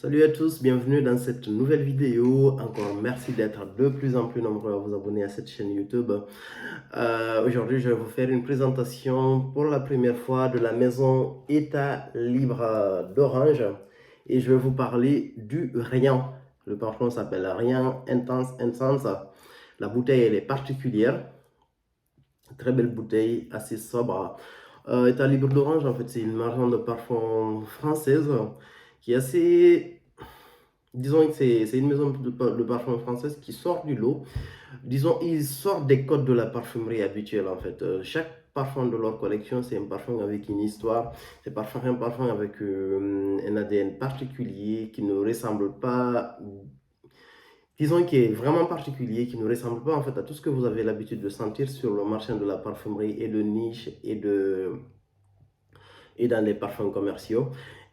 Salut à tous, bienvenue dans cette nouvelle vidéo. Encore merci d'être de plus en plus nombreux à vous abonner à cette chaîne YouTube. Aujourd'hui, je vais vous faire une présentation pour la première fois de la maison État Libre d'Orange et je vais vous parler du Riant. Le parfum s'appelle Riant Intense Essence. La bouteille, elle est particulière. Très belle bouteille, assez sobre. État Libre d'Orange, en fait, c'est une marque de parfum française qui est assez. Disons que c'est une maison de parfum française qui sort du lot. Disons, ils sortent des codes de la parfumerie habituelle en fait. Chaque parfum de leur collection, c'est un parfum avec une histoire. C'est un parfum avec un ADN particulier qui ne ressemble pas, disons, qui est vraiment particulier, qui ne ressemble pas en fait à tout ce que vous avez l'habitude de sentir sur le marché de la parfumerie et de niche et dans les parfums commerciaux.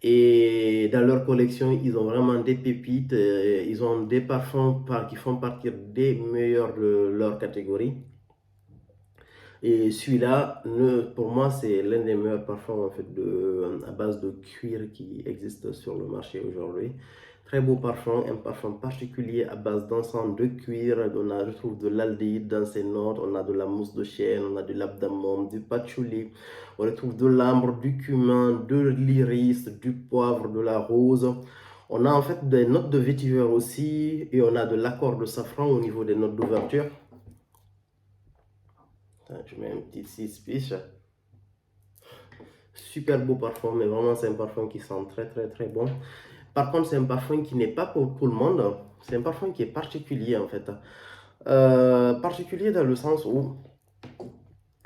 Et dans leur collection, ils ont vraiment des pépites. Ils ont des parfums qui font partie des meilleurs de leur catégorie. Et celui-là, pour moi, c'est l'un des meilleurs parfums en fait, à base de cuir qui existe sur le marché aujourd'hui. Très beau parfum, un parfum particulier à base d'encens de cuir. Je trouve de l'aldéhyde dans ses notes. On a de la mousse de chêne, on a de l'abdamon, du patchouli. On retrouve de l'ambre, du cumin, de l'iris, du poivre, de la rose. On a en fait des notes de vétiver aussi et on a de l'accord de safran au niveau des notes d'ouverture. Je mets un petit 6 piches. Super beau parfum, mais vraiment c'est un parfum qui sent très très très bon. Par contre, c'est un parfum qui n'est pas pour tout le monde. C'est un parfum qui est particulier en fait. Particulier dans le sens où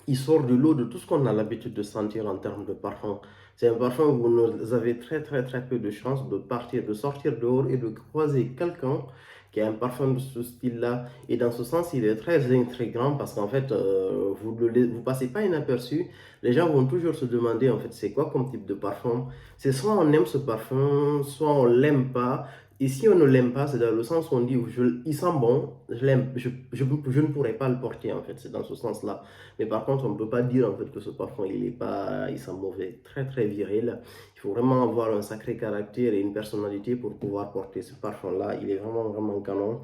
il sort de l'eau de tout ce qu'on a l'habitude de sentir en termes de parfum. C'est un parfum où vous avez très très très peu de chances de partir, de sortir dehors et de croiser quelqu'un qui a un parfum de ce style-là. Et dans ce sens, il est très intriguant parce qu'en fait, vous ne passez pas inaperçu. Les gens vont toujours se demander en fait c'est quoi comme type de parfum. C'est soit on aime ce parfum, soit on l'aime pas. Et si on ne l'aime pas, c'est dans le sens où on dit il sent bon, je l'aime, je ne pourrais pas le porter en fait, c'est dans ce sens-là. Mais par contre, on ne peut pas dire en fait que ce parfum il sent mauvais, très très viril. Il faut vraiment avoir un sacré caractère et une personnalité pour pouvoir porter ce parfum-là. Il est vraiment vraiment canon.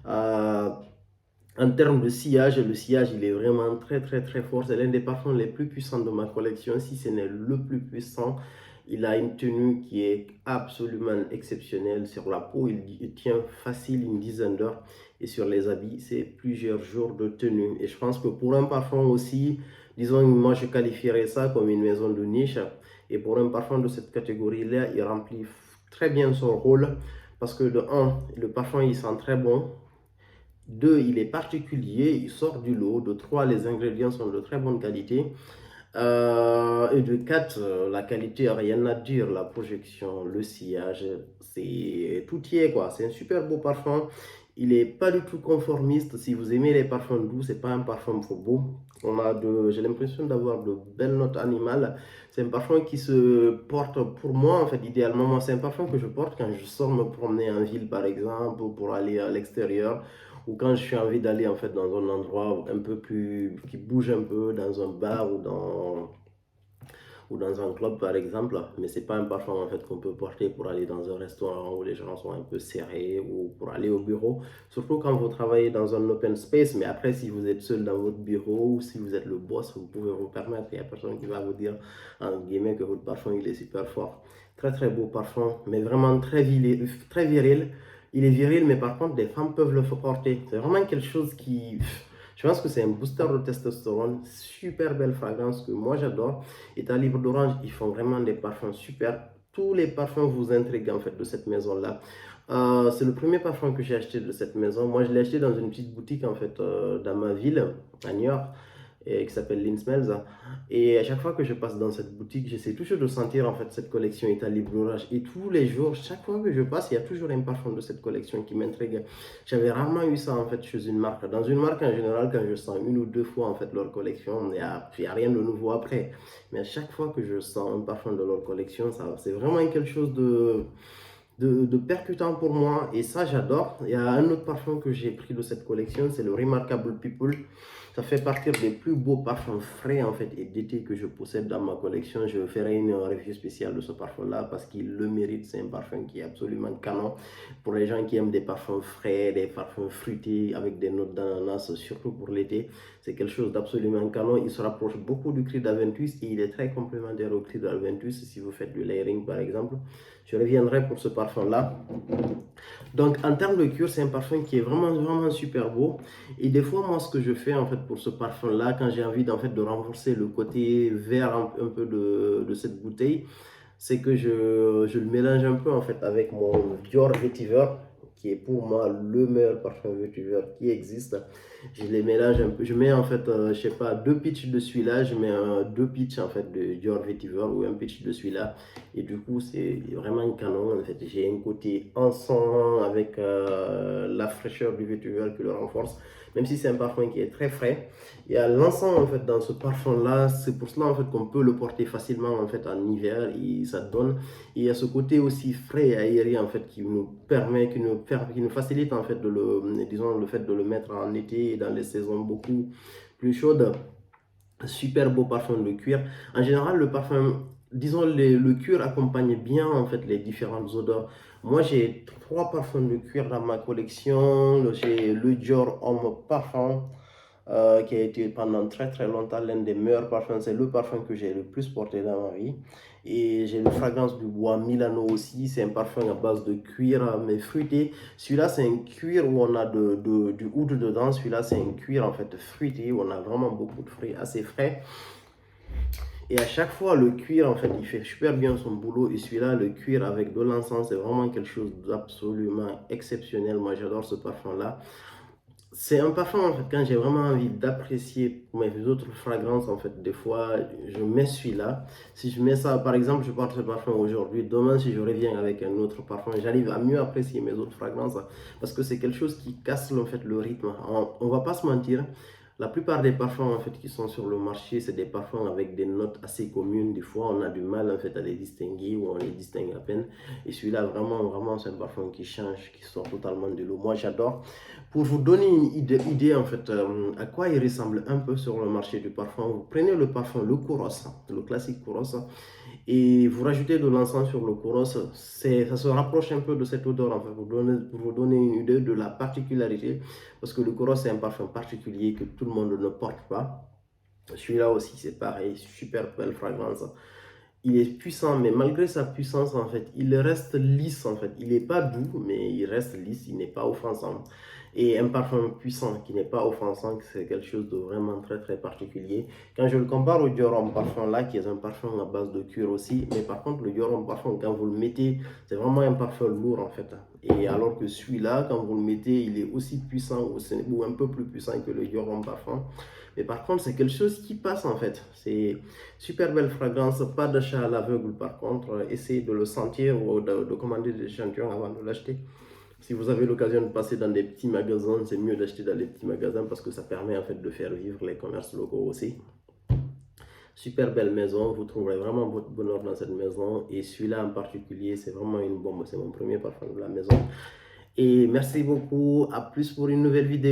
Euh, En termes de sillage, le sillage il est vraiment très très très fort. C'est l'un des parfums les plus puissants de ma collection, si ce n'est le plus puissant. Il a une tenue qui est absolument exceptionnelle. Sur la peau, il tient facile une dizaine d'heures. Et sur les habits, c'est plusieurs jours de tenue. Et je pense que pour un parfum aussi, disons, moi je qualifierais ça comme une maison de niche. Et pour un parfum de cette catégorie-là, il remplit très bien son rôle. Parce que de un, le parfum il sent très bon. Deux, il est particulier, il sort du lot. De trois, les ingrédients sont de très bonne qualité. Et de 4, la qualité, rien à dire, la projection, le sillage, c'est tout y est quoi. C'est un super beau parfum. Il n'est pas du tout conformiste. Si vous aimez les parfums doux, c'est pas un parfum faux beau. J'ai l'impression d'avoir de belles notes animales. C'est un parfum qui se porte pour moi, en fait, idéalement. Moi, c'est un parfum que je porte quand je sors me promener en ville, par exemple, ou pour aller à l'extérieur ou quand je suis envie d'aller en fait dans un endroit un peu plus qui bouge un peu dans un bar ou dans un club par exemple, mais c'est pas un parfum en fait qu'on peut porter pour aller dans un restaurant où les gens sont un peu serrés ou pour aller au bureau, surtout quand vous travaillez dans un open space. Mais après, si vous êtes seul dans votre bureau ou si vous êtes le boss, vous pouvez vous permettre. Il n'y a personne qui va vous dire en guillemets que votre parfum il est super fort. Très très beau parfum, mais vraiment très viril, très viril. Il est viril, mais par contre, les femmes peuvent le porter. C'est vraiment quelque chose qui. Je pense que c'est un booster de testostérone. Super belle fragrance que moi j'adore. État Libre d'Orange, ils font vraiment des parfums super. Tous les parfums vous intriguent en fait de cette maison-là. C'est le premier parfum que j'ai acheté de cette maison. Moi, je l'ai acheté dans une petite boutique en fait dans ma ville, à New York, et qui s'appelle Lin Smells. Et à chaque fois que je passe dans cette boutique, j'essaie toujours de sentir en fait cette collection État Libre d'Orange. Et tous les jours, chaque fois que je passe, il y a toujours un parfum de cette collection qui m'intrigue. J'avais rarement eu ça en fait chez une marque. Dans une marque en général, quand je sens une ou deux fois en fait leur collection, il y a rien de nouveau après. Mais à chaque fois que je sens un parfum de leur collection, c'est vraiment quelque chose de percutant pour moi et ça j'adore. Il y a un autre parfum que j'ai pris de cette collection, c'est le Remarkable People. Ça fait partie des plus beaux parfums frais en fait et d'été que je possède dans ma collection. Je ferai une review spéciale de ce parfum là parce qu'il le mérite. C'est un parfum qui est absolument canon pour les gens qui aiment des parfums frais, des parfums fruités avec des notes d'ananas, surtout pour l'été. C'est quelque chose d'absolument canon. Il se rapproche beaucoup du Creed Aventus et il est très complémentaire au Creed Aventus si vous faites du layering par exemple. Je reviendrai pour ce parfum là. Donc en termes de cure, c'est un parfum qui est vraiment super beau. Et des fois, moi, ce que je fais en fait pour ce parfum-là, quand j'ai envie de renforcer le côté vert un peu de cette bouteille, c'est que je le mélange un peu en fait avec mon Dior Vetiver, qui est pour moi le meilleur parfum Vetiver qui existe. Je les mélange un peu, je mets en fait, je sais pas, deux pitchs de celui-là, je mets deux pitchs en fait de Dior Vetiver ou un pitch de celui-là. Et du coup, c'est vraiment un canon en fait. J'ai un côté encens avec la fraîcheur du Vetiver qui le renforce. Même si c'est un parfum qui est très frais, il y a l'encens en fait dans ce parfum là, c'est pour cela en fait qu'on peut le porter facilement en fait en hiver et ça donne. Et il y a ce côté aussi frais et aéré en fait qui nous permet, qui nous facilite en fait disons, le fait de le mettre en été et dans les saisons beaucoup plus chaudes. Super beau parfum de cuir. En général, le parfum, disons, le cuir accompagne bien en fait les différentes odeurs. Moi, j'ai trois parfums de cuir dans ma collection. J'ai le Dior Homme Parfum, qui a été pendant très longtemps l'un des meilleurs parfums. C'est le parfum que j'ai le plus porté dans ma vie. Et j'ai le Fragrance du Bois Milano aussi. C'est un parfum à base de cuir, mais fruité. Celui-là, c'est un cuir où on a du oud dedans. Celui-là, c'est un cuir en fait fruité où on a vraiment beaucoup de fruits assez frais. Et à chaque fois, le cuir, en fait, il fait super bien son boulot. Et celui-là, le cuir avec de l'encens, c'est vraiment quelque chose d'absolument exceptionnel. Moi, j'adore ce parfum-là. C'est un parfum, en fait, quand j'ai vraiment envie d'apprécier mes autres fragrances, en fait, des fois, je mets celui-là. Si je mets ça, par exemple, je porte ce parfum aujourd'hui, demain, si je reviens avec un autre parfum, j'arrive à mieux apprécier mes autres fragrances parce que c'est quelque chose qui casse, en fait, le rythme. On va pas se mentir. La plupart des parfums en fait qui sont sur le marché, c'est des parfums avec des notes assez communes. Des fois, on a du mal en fait à les distinguer ou on les distingue à peine. Et celui-là, vraiment, c'est un parfum qui change, qui sort totalement de l'eau. Moi, j'adore. Pour vous donner une idée en fait à quoi il ressemble un peu sur le marché du parfum, vous prenez le parfum, le Kouros, le classique Kouros, et vous rajoutez de l'encens sur le Kouros. Ça se rapproche un peu de cette odeur en fait, pour vous donner une idée de la particularité. Parce que le Kouros, c'est un parfum particulier que tout le monde ne porte pas. Celui-là aussi, c'est pareil, super belle fragrance. Il est puissant, mais malgré sa puissance, en fait, il reste lisse, en fait. Il n'est pas doux, mais il reste lisse, il n'est pas offensant. Et un parfum puissant qui n'est pas offensant, c'est quelque chose de vraiment très particulier. Quand je le compare au Dior Homme Parfum là, qui est un parfum à base de cuir aussi, mais par contre, le Dior Homme Parfum, quand vous le mettez, c'est vraiment un parfum lourd, en fait. Et alors que celui-là, quand vous le mettez, il est aussi puissant ou un peu plus puissant que le Dior Homme Parfum. Mais par contre, c'est quelque chose qui passe, en fait. C'est super belle fragrance, pas d'achat à l'aveugle par contre. Essayez de le sentir ou de commander des échantillons avant de l'acheter. Si vous avez l'occasion de passer dans des petits magasins, c'est mieux d'acheter dans les petits magasins parce que ça permet en fait de faire vivre les commerces locaux aussi. Super belle maison, vous trouverez vraiment votre bonheur dans cette maison. Et celui-là en particulier, c'est vraiment une bombe. C'est mon premier parfum de la maison. Et merci beaucoup, à plus pour une nouvelle vidéo.